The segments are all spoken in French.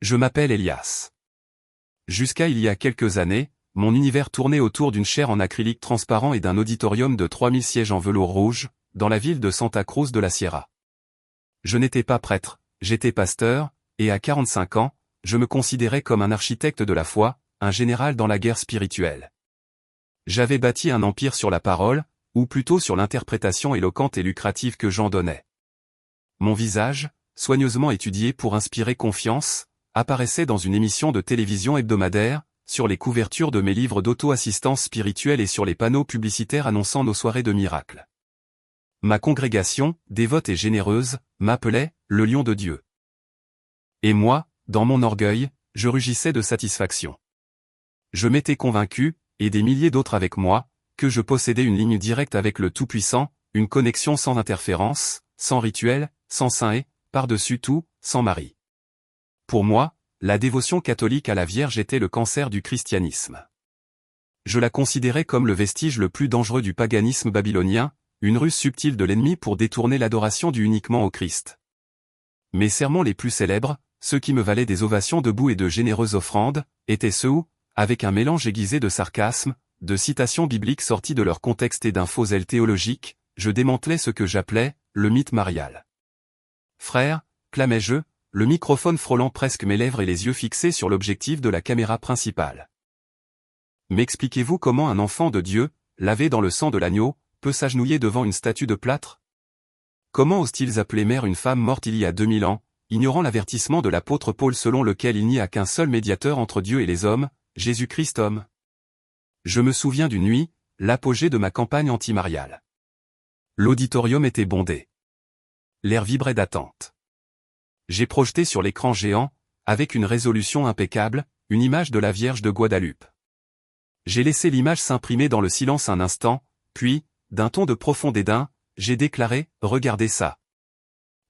Je m'appelle Elias. Jusqu'à il y a quelques années, mon univers tournait autour d'une chaire en acrylique transparent et d'un auditorium de 3000 sièges en velours rouge, dans la ville de Santa Cruz de la Sierra. Je n'étais pas prêtre, j'étais pasteur, et à 45 ans, je me considérais comme un architecte de la foi, un général dans la guerre spirituelle. J'avais bâti un empire sur la parole, ou plutôt sur l'interprétation éloquente et lucrative que j'en donnais. Mon visage, soigneusement étudié pour inspirer confiance, apparaissait dans une émission de télévision hebdomadaire, sur les couvertures de mes livres d'auto-assistance spirituelle et sur les panneaux publicitaires annonçant nos soirées de miracles. Ma congrégation, dévote et généreuse, m'appelait « le lion de Dieu ». Et moi, dans mon orgueil, je rugissais de satisfaction. Je m'étais convaincu, et des milliers d'autres avec moi, que je possédais une ligne directe avec le Tout-Puissant, une connexion sans interférence, sans rituel, sans saint et, par-dessus tout, sans Marie. Pour moi, la dévotion catholique à la Vierge était le cancer du christianisme. Je la considérais comme le vestige le plus dangereux du paganisme babylonien, une ruse subtile de l'ennemi pour détourner l'adoration du uniquement au Christ. Mes sermons les plus célèbres, ceux qui me valaient des ovations debout et de généreuses offrandes, étaient ceux où, avec un mélange aiguisé de sarcasme, de citations bibliques sorties de leur contexte et d'un faux zèle théologique, je démantelais ce que j'appelais le mythe marial. Frère, clamais-je, le microphone frôlant presque mes lèvres et les yeux fixés sur l'objectif de la caméra principale. M'expliquez-vous comment un enfant de Dieu, lavé dans le sang de l'agneau, peut s'agenouiller devant une statue de plâtre? Comment osent-ils appeler mère une femme morte il y a 2000 ans, ignorant l'avertissement de l'apôtre Paul selon lequel il n'y a qu'un seul médiateur entre Dieu et les hommes, Jésus-Christ homme? Je me souviens d'une nuit, l'apogée de ma campagne antimariale. L'auditorium était bondé. L'air vibrait d'attente. J'ai projeté sur l'écran géant, avec une résolution impeccable, une image de la Vierge de Guadalupe. J'ai laissé l'image s'imprimer dans le silence un instant, puis, d'un ton de profond dédain, j'ai déclaré « Regardez ça ».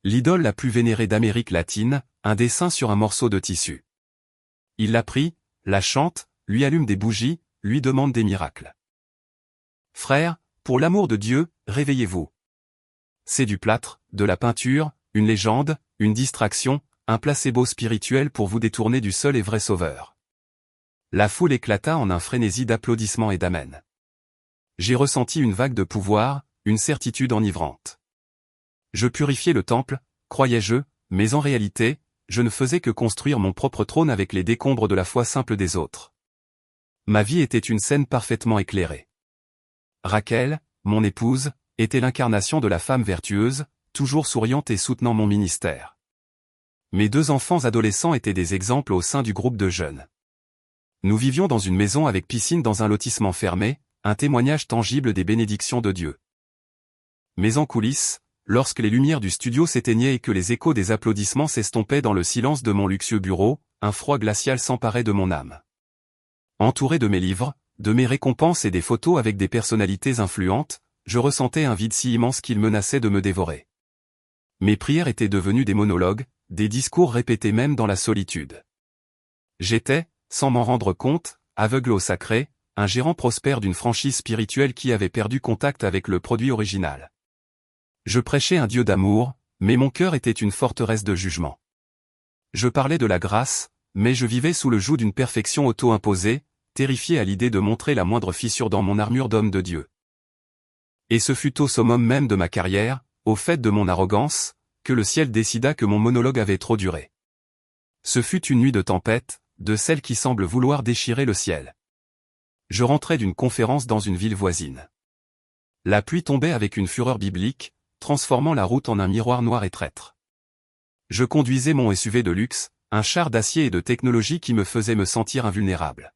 L'idole la plus vénérée d'Amérique latine, un dessin sur un morceau de tissu. Il la prie, la chante, lui allume des bougies, lui demande des miracles. Frère, pour l'amour de Dieu, réveillez-vous. C'est du plâtre, de la peinture, une légende, une distraction, un placebo spirituel pour vous détourner du seul et vrai sauveur. La foule éclata en un frénésie d'applaudissements et d'amen. J'ai ressenti une vague de pouvoir, une certitude enivrante. Je purifiais le temple, croyais-je, mais en réalité, je ne faisais que construire mon propre trône avec les décombres de la foi simple des autres. Ma vie était une scène parfaitement éclairée. Rachel, mon épouse, était l'incarnation de la femme vertueuse, toujours souriante et soutenant mon ministère. Mes 2 enfants adolescents étaient des exemples au sein du groupe de jeunes. Nous vivions dans une maison avec piscine dans un lotissement fermé, un témoignage tangible des bénédictions de Dieu. Mais en coulisses, lorsque les lumières du studio s'éteignaient et que les échos des applaudissements s'estompaient dans le silence de mon luxueux bureau, un froid glacial s'emparait de mon âme. Entouré de mes livres, de mes récompenses et des photos avec des personnalités influentes, je ressentais un vide si immense qu'il menaçait de me dévorer. Mes prières étaient devenues des monologues, des discours répétés même dans la solitude. J'étais, sans m'en rendre compte, aveugle au sacré, un gérant prospère d'une franchise spirituelle qui avait perdu contact avec le produit original. Je prêchais un Dieu d'amour, mais mon cœur était une forteresse de jugement. Je parlais de la grâce, mais je vivais sous le joug d'une perfection auto-imposée, terrifié à l'idée de montrer la moindre fissure dans mon armure d'homme de Dieu. Et ce fut au summum même de ma carrière, au fait de mon arrogance, que le ciel décida que mon monologue avait trop duré. Ce fut une nuit de tempête, de celle qui semble vouloir déchirer le ciel. Je rentrais d'une conférence dans une ville voisine. La pluie tombait avec une fureur biblique, transformant la route en un miroir noir et traître. Je conduisais mon SUV de luxe, un char d'acier et de technologie qui me faisait me sentir invulnérable.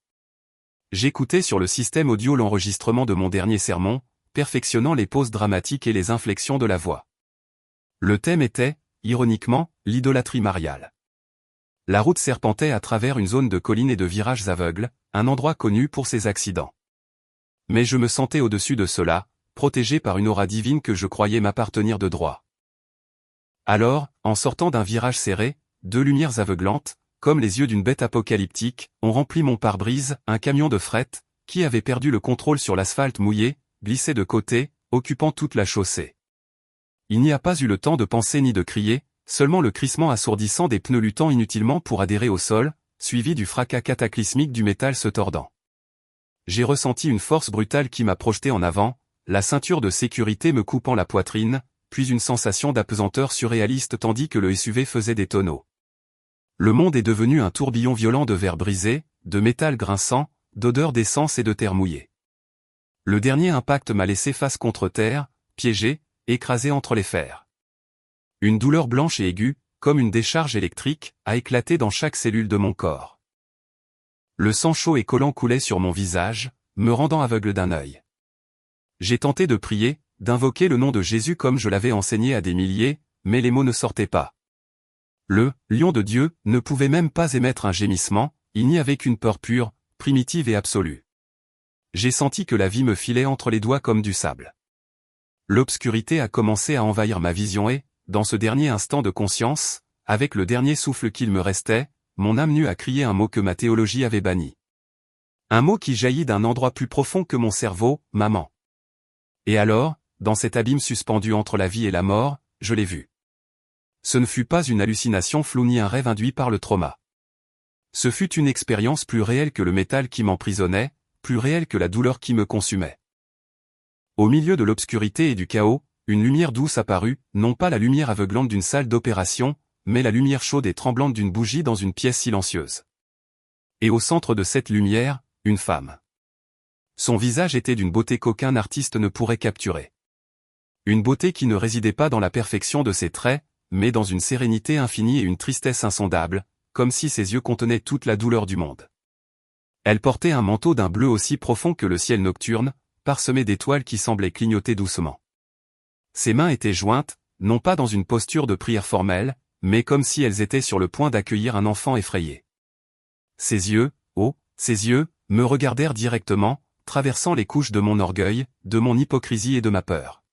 J'écoutais sur le système audio l'enregistrement de mon dernier sermon, perfectionnant les pauses dramatiques et les inflexions de la voix. Le thème était, ironiquement, l'idolâtrie mariale. La route serpentait à travers une zone de collines et de virages aveugles, un endroit connu pour ses accidents. Mais je me sentais au-dessus de cela, protégé par une aura divine que je croyais m'appartenir de droit. Alors, en sortant d'un virage serré, 2 lumières aveuglantes, comme les yeux d'une bête apocalyptique, ont rempli mon pare-brise, un camion de fret, qui avait perdu le contrôle sur l'asphalte mouillé, glissait de côté, occupant toute la chaussée. Il n'y a pas eu le temps de penser ni de crier, seulement le crissement assourdissant des pneus luttant inutilement pour adhérer au sol, suivi du fracas cataclysmique du métal se tordant. J'ai ressenti une force brutale qui m'a projeté en avant, la ceinture de sécurité me coupant la poitrine, puis une sensation d'apesanteur surréaliste tandis que le SUV faisait des tonneaux. Le monde est devenu un tourbillon violent de verre brisé, de métal grinçant, d'odeur d'essence et de terre mouillée. Le dernier impact m'a laissé face contre terre, piégé, écrasé entre les fers. Une douleur blanche et aiguë, comme une décharge électrique, a éclaté dans chaque cellule de mon corps. Le sang chaud et collant coulait sur mon visage, me rendant aveugle d'un œil. J'ai tenté de prier, d'invoquer le nom de Jésus comme je l'avais enseigné à des milliers, mais les mots ne sortaient pas. Le « Lion de Dieu » ne pouvait même pas émettre un gémissement, il n'y avait qu'une peur pure, primitive et absolue. J'ai senti que la vie me filait entre les doigts comme du sable. L'obscurité a commencé à envahir ma vision et, dans ce dernier instant de conscience, avec le dernier souffle qu'il me restait, mon âme nue a crié un mot que ma théologie avait banni. Un mot qui jaillit d'un endroit plus profond que mon cerveau, maman. Et alors, dans cet abîme suspendu entre la vie et la mort, je l'ai vu. Ce ne fut pas une hallucination floue ni un rêve induit par le trauma. Ce fut une expérience plus réelle que le métal qui m'emprisonnait, plus réelle que la douleur qui me consumait. Au milieu de l'obscurité et du chaos, une lumière douce apparut, non pas la lumière aveuglante d'une salle d'opération, mais la lumière chaude et tremblante d'une bougie dans une pièce silencieuse. Et au centre de cette lumière, une femme. Son visage était d'une beauté qu'aucun artiste ne pourrait capturer. Une beauté qui ne résidait pas dans la perfection de ses traits, mais dans une sérénité infinie et une tristesse insondable, comme si ses yeux contenaient toute la douleur du monde. Elle portait un manteau d'un bleu aussi profond que le ciel nocturne, parsemé d'étoiles qui semblaient clignoter doucement. Ses mains étaient jointes, non pas dans une posture de prière formelle, mais comme si elles étaient sur le point d'accueillir un enfant effrayé. Ses yeux, ses yeux, me regardèrent directement, traversant les couches de mon orgueil, de mon hypocrisie et de ma peur.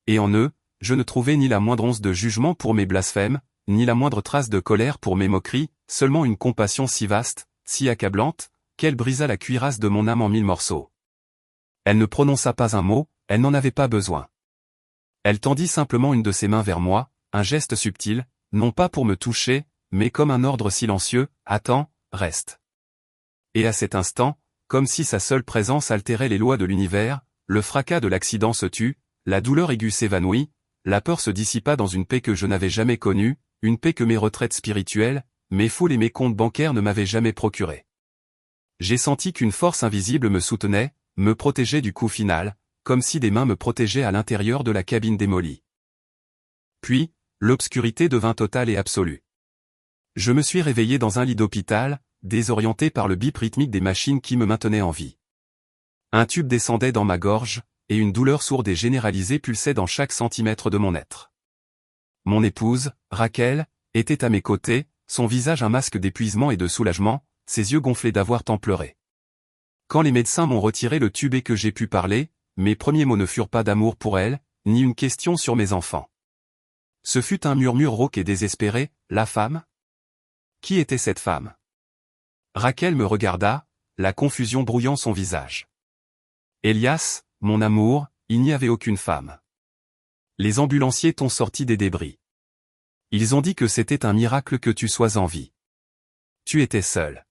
Et en eux, je ne trouvais ni la moindre once de jugement pour mes blasphèmes, ni la moindre trace de colère pour mes moqueries, seulement une compassion si vaste, si accablante, qu'elle brisa la cuirasse de mon âme en 1000 morceaux. Elle ne prononça pas un mot, elle n'en avait pas besoin. Elle tendit simplement une de ses mains vers moi, un geste subtil, non pas pour me toucher, mais comme un ordre silencieux, attends, reste. Et à cet instant, comme si sa seule présence altérait les lois de l'univers, le fracas de l'accident se tut, la douleur aiguë s'évanouit, la peur se dissipa dans une paix que je n'avais jamais connue, une paix que mes retraites spirituelles, mes foules et mes comptes bancaires ne m'avaient jamais procurée. J'ai senti qu'une force invisible me soutenait, me protégeait du coup final, comme si des mains me protégeaient à l'intérieur de la cabine démolie. Puis, l'obscurité devint totale et absolue. Je me suis réveillé dans un lit d'hôpital, désorienté par le bip rythmique des machines qui me maintenaient en vie. Un tube descendait dans ma gorge, et une douleur sourde et généralisée pulsait dans chaque centimètre de mon être. Mon épouse, Raquel, était à mes côtés, son visage un masque d'épuisement et de soulagement, ses yeux gonflés d'avoir tant pleuré. Quand les médecins m'ont retiré le tube et que j'ai pu parler, mes premiers mots ne furent pas d'amour pour elle, ni une question sur mes enfants. Ce fut un murmure rauque et désespéré, la femme ? Qui était cette femme ? Raquel me regarda, la confusion brouillant son visage. Elias, mon amour, il n'y avait aucune femme. Les ambulanciers t'ont sorti des débris. Ils ont dit que c'était un miracle que tu sois en vie. Tu étais seul.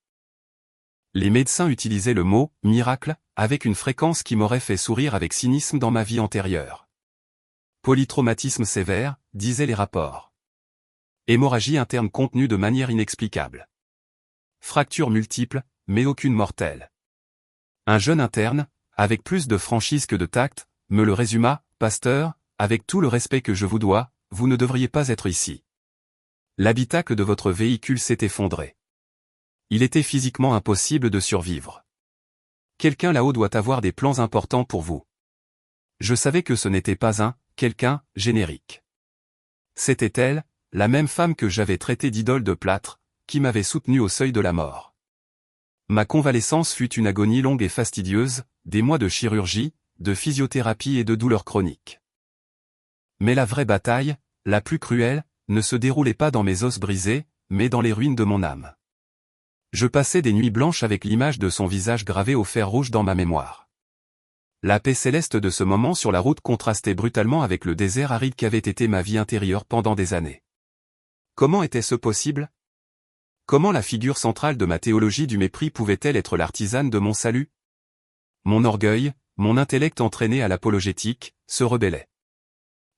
Les médecins utilisaient le mot « miracle » avec une fréquence qui m'aurait fait sourire avec cynisme dans ma vie antérieure. Polytraumatisme sévère, disaient les rapports. Hémorragie interne contenue de manière inexplicable. Fractures multiples, mais aucune mortelle. Un jeune interne, avec plus de franchise que de tact, me le résuma, « Pasteur, avec tout le respect que je vous dois, vous ne devriez pas être ici. L'habitacle de votre véhicule s'est effondré. Il était physiquement impossible de survivre. Quelqu'un là-haut doit avoir des plans importants pour vous. » Je savais que ce n'était pas un « quelqu'un » générique. C'était elle, la même femme que j'avais traitée d'idole de plâtre, qui m'avait soutenu au seuil de la mort. Ma convalescence fut une agonie longue et fastidieuse, des mois de chirurgie, de physiothérapie et de douleurs chroniques. Mais la vraie bataille, la plus cruelle, ne se déroulait pas dans mes os brisés, mais dans les ruines de mon âme. Je passais des nuits blanches avec l'image de son visage gravé au fer rouge dans ma mémoire. La paix céleste de ce moment sur la route contrastait brutalement avec le désert aride qu'avait été ma vie intérieure pendant des années. Comment était-ce possible? Comment la figure centrale de ma théologie du mépris pouvait-elle être l'artisane de mon salut? Mon orgueil, mon intellect entraîné à l'apologétique, se rebellait.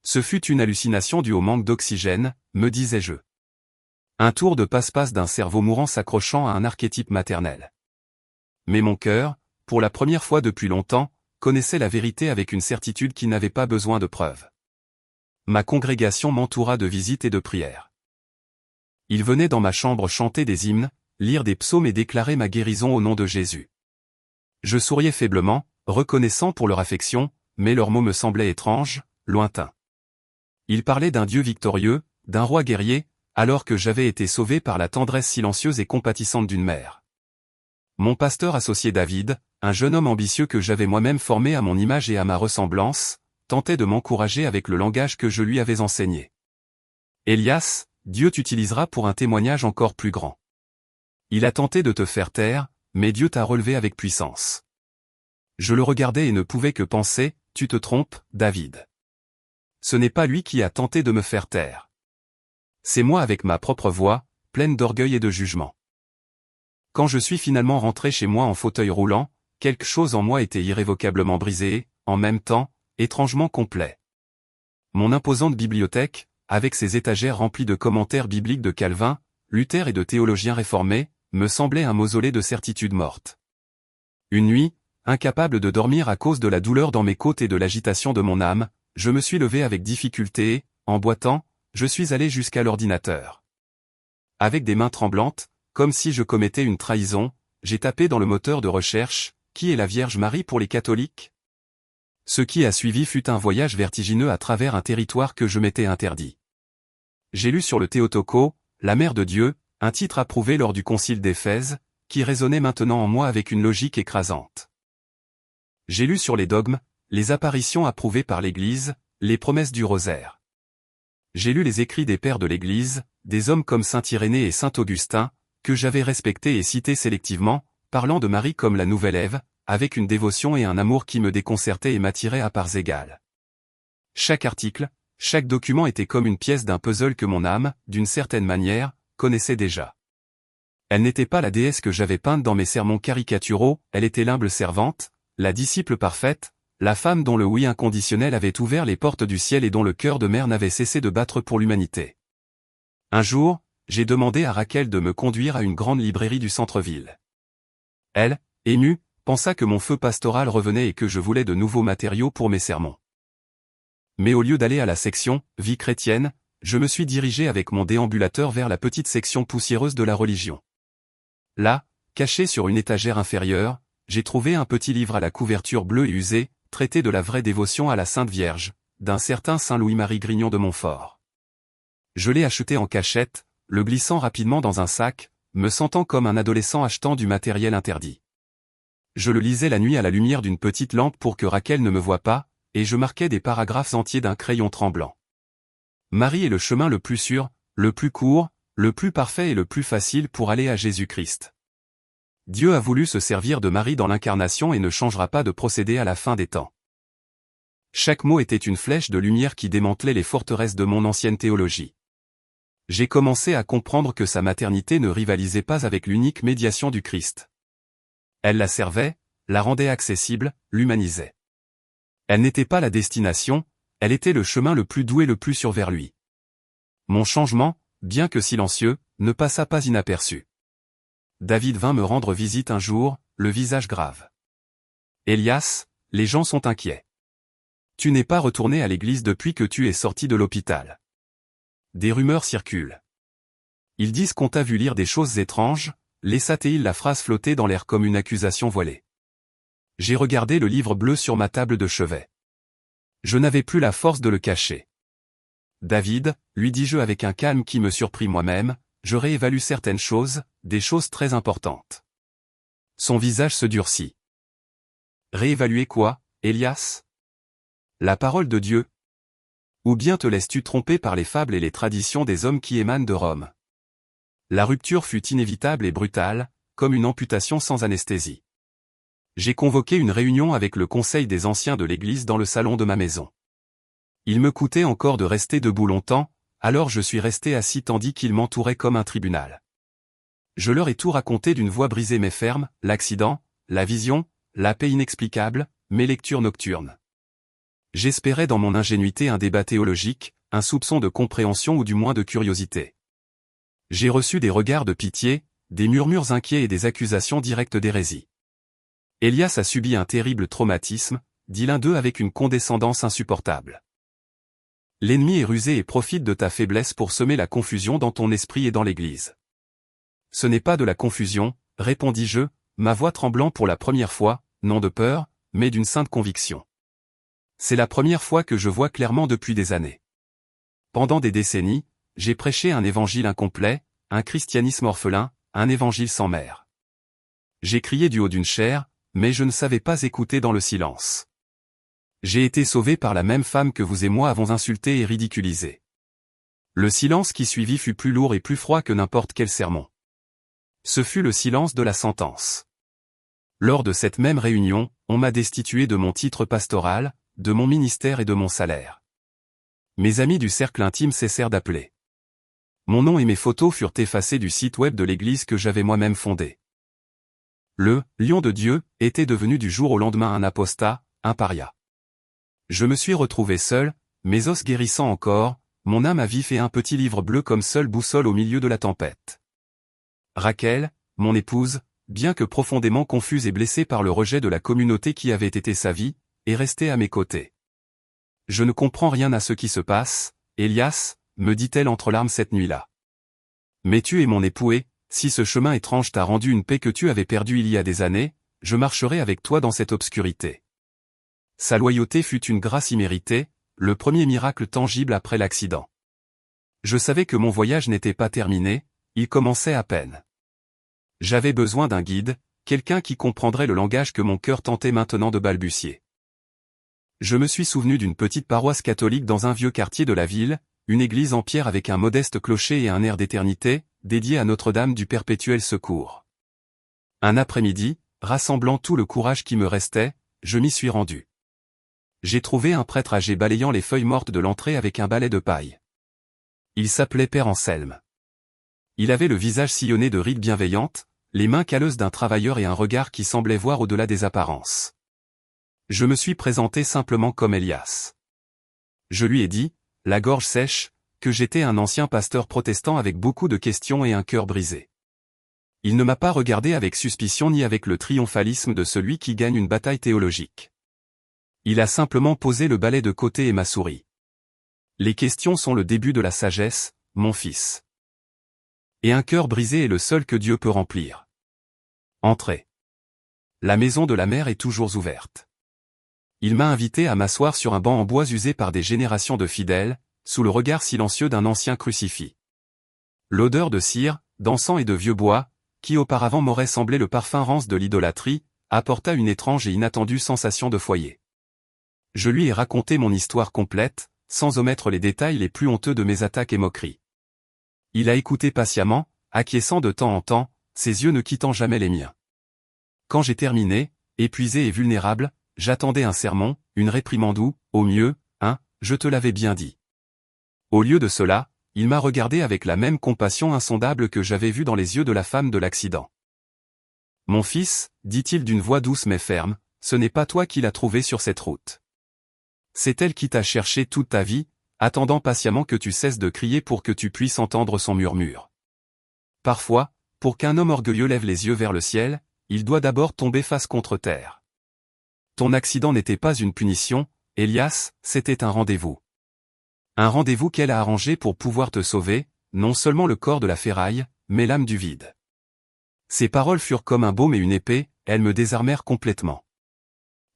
Ce fut une hallucination due au manque d'oxygène, me disais-je. Un tour de passe-passe d'un cerveau mourant s'accrochant à un archétype maternel. Mais mon cœur, pour la première fois depuis longtemps, connaissait la vérité avec une certitude qui n'avait pas besoin de preuves. Ma congrégation m'entoura de visites et de prières. Ils venaient dans ma chambre chanter des hymnes, lire des psaumes et déclarer ma guérison au nom de Jésus. Je souriais faiblement, reconnaissant pour leur affection, mais leurs mots me semblaient étranges, lointains. Ils parlaient d'un Dieu victorieux, d'un roi guerrier, alors que j'avais été sauvé par la tendresse silencieuse et compatissante d'une mère. Mon pasteur associé David, un jeune homme ambitieux que j'avais moi-même formé à mon image et à ma ressemblance, tentait de m'encourager avec le langage que je lui avais enseigné. Elias, Dieu t'utilisera pour un témoignage encore plus grand. Il a tenté de te faire taire, mais Dieu t'a relevé avec puissance. Je le regardais et ne pouvais que penser, tu te trompes, David. Ce n'est pas lui qui a tenté de me faire taire. C'est moi avec ma propre voix, pleine d'orgueil et de jugement. Quand je suis finalement rentré chez moi en fauteuil roulant, quelque chose en moi était irrévocablement brisé et, en même temps, étrangement complet. Mon imposante bibliothèque, avec ses étagères remplies de commentaires bibliques de Calvin, Luther et de théologiens réformés, me semblait un mausolée de certitudes mortes. Une nuit, incapable de dormir à cause de la douleur dans mes côtes et de l'agitation de mon âme, je me suis levé avec difficulté et, en boitant, je suis allé jusqu'à l'ordinateur. Avec des mains tremblantes, comme si je commettais une trahison, j'ai tapé dans le moteur de recherche « Qui est la Vierge Marie pour les catholiques ?» Ce qui a suivi fut un voyage vertigineux à travers un territoire que je m'étais interdit. J'ai lu sur le Théotokos, la Mère de Dieu, un titre approuvé lors du concile d'Éphèse, qui résonnait maintenant en moi avec une logique écrasante. J'ai lu sur les dogmes, les apparitions approuvées par l'Église, les promesses du rosaire. J'ai lu les écrits des pères de l'Église, des hommes comme saint Irénée et saint Augustin, que j'avais respectés et cités sélectivement, parlant de Marie comme la nouvelle Ève, avec une dévotion et un amour qui me déconcertaient et m'attiraient à parts égales. Chaque article, chaque document était comme une pièce d'un puzzle que mon âme, d'une certaine manière, connaissait déjà. Elle n'était pas la déesse que j'avais peinte dans mes sermons caricaturaux, elle était l'humble servante, la disciple parfaite, la femme dont le oui inconditionnel avait ouvert les portes du ciel et dont le cœur de mère n'avait cessé de battre pour l'humanité. Un jour, j'ai demandé à Raquel de me conduire à une grande librairie du centre-ville. Elle, émue, pensa que mon feu pastoral revenait et que je voulais de nouveaux matériaux pour mes sermons. Mais au lieu d'aller à la section « Vie chrétienne », je me suis dirigé avec mon déambulateur vers la petite section poussiéreuse de la religion. Là, caché sur une étagère inférieure, j'ai trouvé un petit livre à la couverture bleue et usée, traité de la vraie dévotion à la Sainte Vierge, d'un certain Saint Louis-Marie Grignon de Montfort. Je l'ai acheté en cachette, le glissant rapidement dans un sac, me sentant comme un adolescent achetant du matériel interdit. Je le lisais la nuit à la lumière d'une petite lampe pour que Raquel ne me voie pas, et je marquais des paragraphes entiers d'un crayon tremblant. Marie est le chemin le plus sûr, le plus court, le plus parfait et le plus facile pour aller à Jésus-Christ. Dieu a voulu se servir de Marie dans l'incarnation et ne changera pas de procédé à la fin des temps. Chaque mot était une flèche de lumière qui démantelait les forteresses de mon ancienne théologie. J'ai commencé à comprendre que sa maternité ne rivalisait pas avec l'unique médiation du Christ. Elle la servait, la rendait accessible, l'humanisait. Elle n'était pas la destination, elle était le chemin le plus doux et le plus sûr vers lui. Mon changement, bien que silencieux, ne passa pas inaperçu. David vint me rendre visite un jour, le visage grave. « Elias, les gens sont inquiets. Tu n'es pas retourné à l'église depuis que tu es sorti de l'hôpital. Des rumeurs circulent. Ils disent qu'on t'a vu lire des choses étranges, » laissa-t-il la phrase flotter dans l'air comme une accusation voilée. J'ai regardé le livre bleu sur ma table de chevet. Je n'avais plus la force de le cacher. David, lui dis-je avec un calme qui me surprit moi-même, je réévalue certaines choses, des choses très importantes. Son visage se durcit. Réévaluer quoi, Elias? La parole de Dieu? Ou bien te laisses-tu tromper par les fables et les traditions des hommes qui émanent de Rome? La rupture fut inévitable et brutale, comme une amputation sans anesthésie. J'ai convoqué une réunion avec le conseil des anciens de l'église dans le salon de ma maison. Il me coûtait encore de rester debout longtemps, alors je suis resté assis tandis qu'ils m'entouraient comme un tribunal. Je leur ai tout raconté d'une voix brisée mais ferme, l'accident, la vision, la paix inexplicable, mes lectures nocturnes. J'espérais dans mon ingénuité un débat théologique, un soupçon de compréhension ou du moins de curiosité. J'ai reçu des regards de pitié, des murmures inquiets et des accusations directes d'hérésie. Elias a subi un terrible traumatisme, dit l'un d'eux avec une condescendance insupportable. L'ennemi est rusé et profite de ta faiblesse pour semer la confusion dans ton esprit et dans l'Église. Ce n'est pas de la confusion, répondis-je, ma voix tremblant pour la première fois, non de peur, mais d'une sainte conviction. C'est la première fois que je vois clairement depuis des années. Pendant des décennies, j'ai prêché un évangile incomplet, un christianisme orphelin, un évangile sans mère. J'ai crié du haut d'une chaire, mais je ne savais pas écouter dans le silence. J'ai été sauvé par la même femme que vous et moi avons insulté et ridiculisé. Le silence qui suivit fut plus lourd et plus froid que n'importe quel sermon. Ce fut le silence de la sentence. Lors de cette même réunion, on m'a destitué de mon titre pastoral, de mon ministère et de mon salaire. Mes amis du cercle intime cessèrent d'appeler. Mon nom et mes photos furent effacés du site web de l'église que j'avais moi-même fondé. Le « Lion de Dieu » était devenu du jour au lendemain un apostat, un paria. Je me suis retrouvé seul, mes os guérissant encore, mon âme à vif et un petit livre bleu comme seule boussole au milieu de la tempête. Rachel, mon épouse, bien que profondément confuse et blessée par le rejet de la communauté qui avait été sa vie, est restée à mes côtés. Je ne comprends rien à ce qui se passe, Elias, me dit-elle entre larmes cette nuit-là. Mais tu es mon époux et, si ce chemin étrange t'a rendu une paix que tu avais perdue il y a des années, je marcherai avec toi dans cette obscurité. Sa loyauté fut une grâce imméritée, le premier miracle tangible après l'accident. Je savais que mon voyage n'était pas terminé, il commençait à peine. J'avais besoin d'un guide, quelqu'un qui comprendrait le langage que mon cœur tentait maintenant de balbutier. Je me suis souvenu d'une petite paroisse catholique dans un vieux quartier de la ville, une église en pierre avec un modeste clocher et un air d'éternité, dédiée à Notre-Dame du Perpétuel Secours. Un après-midi, rassemblant tout le courage qui me restait, je m'y suis rendu. J'ai trouvé un prêtre âgé balayant les feuilles mortes de l'entrée avec un balai de paille. Il s'appelait Père Anselme. Il avait le visage sillonné de rides bienveillantes, les mains calleuses d'un travailleur et un regard qui semblait voir au-delà des apparences. Je me suis présenté simplement comme Elias. Je lui ai dit, la gorge sèche, que j'étais un ancien pasteur protestant avec beaucoup de questions et un cœur brisé. Il ne m'a pas regardé avec suspicion ni avec le triomphalisme de celui qui gagne une bataille théologique. Il a simplement posé le balai de côté et m'a souri. Les questions sont le début de la sagesse, mon fils. Et un cœur brisé est le seul que Dieu peut remplir. Entrez. La maison de la mère est toujours ouverte. Il m'a invité à m'asseoir sur un banc en bois usé par des générations de fidèles, sous le regard silencieux d'un ancien crucifix. L'odeur de cire, d'encens et de vieux bois, qui auparavant m'aurait semblé le parfum rance de l'idolâtrie, apporta une étrange et inattendue sensation de foyer. Je lui ai raconté mon histoire complète, sans omettre les détails les plus honteux de mes attaques et moqueries. Il a écouté patiemment, acquiesçant de temps en temps, ses yeux ne quittant jamais les miens. Quand j'ai terminé, épuisé et vulnérable, j'attendais un sermon, une réprimande ou, au mieux, un « je te l'avais bien dit ». Au lieu de cela, il m'a regardé avec la même compassion insondable que j'avais vue dans les yeux de la femme de l'accident. « Mon fils, dit-il d'une voix douce mais ferme, ce n'est pas toi qui l'as trouvée sur cette route. C'est elle qui t'a cherché toute ta vie, attendant patiemment que tu cesses de crier pour que tu puisses entendre son murmure. Parfois, pour qu'un homme orgueilleux lève les yeux vers le ciel, il doit d'abord tomber face contre terre. Ton accident n'était pas une punition, Elias, c'était un rendez-vous. Un rendez-vous qu'elle a arrangé pour pouvoir te sauver, non seulement le corps de la ferraille, mais l'âme du vide. » Ces paroles furent comme un baume et une épée, elles me désarmèrent complètement.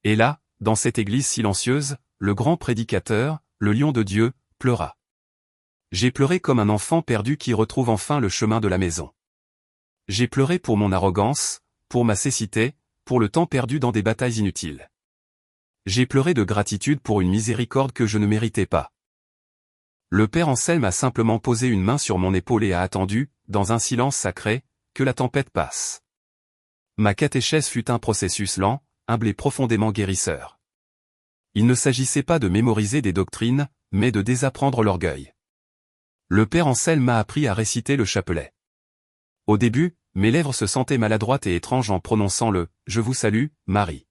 Et là, dans cette église silencieuse, le grand prédicateur, le lion de Dieu, pleura. J'ai pleuré comme un enfant perdu qui retrouve enfin le chemin de la maison. J'ai pleuré pour mon arrogance, pour ma cécité, pour le temps perdu dans des batailles inutiles. J'ai pleuré de gratitude pour une miséricorde que je ne méritais pas. Le père Anselme a simplement posé une main sur mon épaule et a attendu, dans un silence sacré, que la tempête passe. Ma catéchèse fut un processus lent, humble et profondément guérisseur. Il ne s'agissait pas de mémoriser des doctrines, mais de désapprendre l'orgueil. Le père Anselme m'a appris à réciter le chapelet. Au début, mes lèvres se sentaient maladroites et étranges en prononçant le « Je vous salue, Marie ».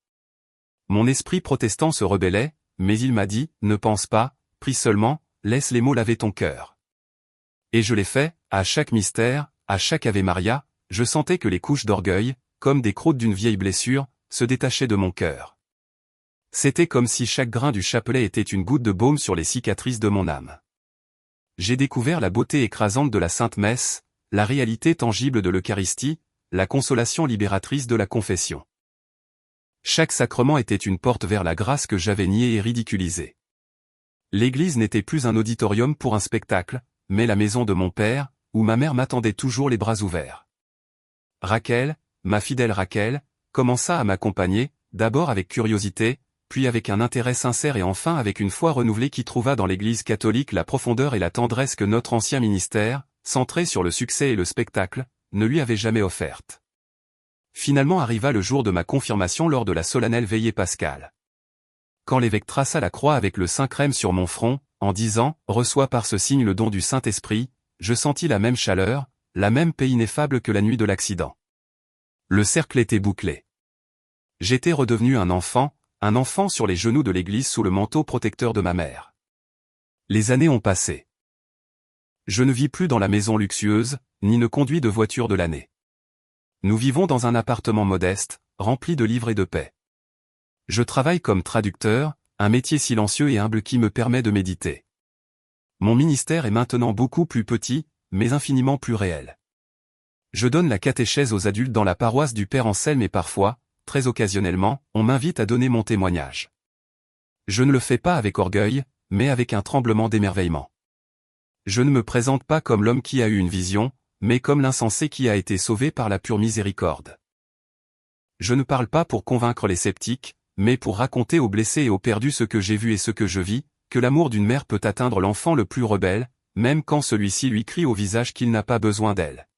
Mon esprit protestant se rebellait, mais il m'a dit « Ne pense pas, prie seulement, laisse les mots laver ton cœur ». Et je l'ai fait, à chaque mystère, à chaque Ave Maria, je sentais que les couches d'orgueil, comme des croûtes d'une vieille blessure, se détachaient de mon cœur. C'était comme si chaque grain du chapelet était une goutte de baume sur les cicatrices de mon âme. J'ai découvert la beauté écrasante de la Sainte Messe, la réalité tangible de l'Eucharistie, la consolation libératrice de la confession. Chaque sacrement était une porte vers la grâce que j'avais niée et ridiculisée. L'Église n'était plus un auditorium pour un spectacle, mais la maison de mon père, où ma mère m'attendait toujours les bras ouverts. Raquel, ma fidèle Raquel, commença à m'accompagner, d'abord avec curiosité, puis avec un intérêt sincère et enfin avec une foi renouvelée qui trouva dans l'Église catholique la profondeur et la tendresse que notre ancien ministère, centré sur le succès et le spectacle, ne lui avait jamais offertes. Finalement arriva le jour de ma confirmation lors de la solennelle veillée pascale. Quand l'évêque traça la croix avec le saint crème sur mon front, en disant « Reçois par ce signe le don du Saint-Esprit », je sentis la même chaleur, la même paix ineffable que la nuit de l'accident. Le cercle était bouclé. J'étais redevenu un enfant sur les genoux de l'Église sous le manteau protecteur de ma mère. Les années ont passé. Je ne vis plus dans la maison luxueuse, ni ne conduis de voiture de l'année. Nous vivons dans un appartement modeste, rempli de livres et de paix. Je travaille comme traducteur, un métier silencieux et humble qui me permet de méditer. Mon ministère est maintenant beaucoup plus petit, mais infiniment plus réel. Je donne la catéchèse aux adultes dans la paroisse du Père Anselme et parfois, très occasionnellement, on m'invite à donner mon témoignage. Je ne le fais pas avec orgueil, mais avec un tremblement d'émerveillement. Je ne me présente pas comme l'homme qui a eu une vision, mais comme l'insensé qui a été sauvé par la pure miséricorde. Je ne parle pas pour convaincre les sceptiques, mais pour raconter aux blessés et aux perdus ce que j'ai vu et ce que je vis, que l'amour d'une mère peut atteindre l'enfant le plus rebelle, même quand celui-ci lui crie au visage qu'il n'a pas besoin d'elle.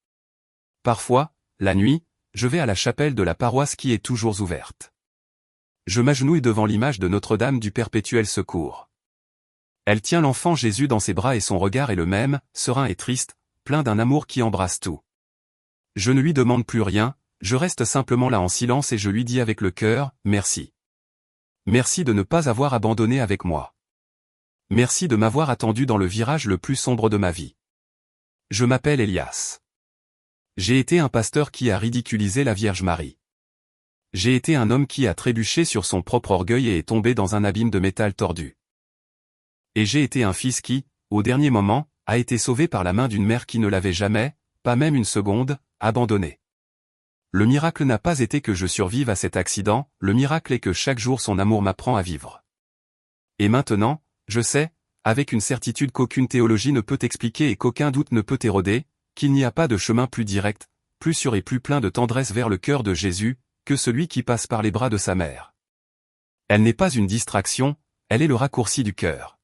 Parfois, la nuit, je vais à la chapelle de la paroisse qui est toujours ouverte. Je m'agenouille devant l'image de Notre-Dame du Perpétuel Secours. Elle tient l'enfant Jésus dans ses bras et son regard est le même, serein et triste, plein d'un amour qui embrasse tout. Je ne lui demande plus rien, je reste simplement là en silence et je lui dis avec le cœur, merci. Merci de ne pas avoir abandonné avec moi. Merci de m'avoir attendu dans le virage le plus sombre de ma vie. Je m'appelle Elias. J'ai été un pasteur qui a ridiculisé la Vierge Marie. J'ai été un homme qui a trébuché sur son propre orgueil et est tombé dans un abîme de métal tordu. Et j'ai été un fils qui, au dernier moment, a été sauvé par la main d'une mère qui ne l'avait jamais, pas même une seconde, abandonné. Le miracle n'a pas été que je survive à cet accident, le miracle est que chaque jour son amour m'apprend à vivre. Et maintenant, je sais, avec une certitude qu'aucune théologie ne peut expliquer et qu'aucun doute ne peut éroder, qu'il n'y a pas de chemin plus direct, plus sûr et plus plein de tendresse vers le cœur de Jésus, que celui qui passe par les bras de sa mère. Elle n'est pas une distraction, elle est le raccourci du cœur.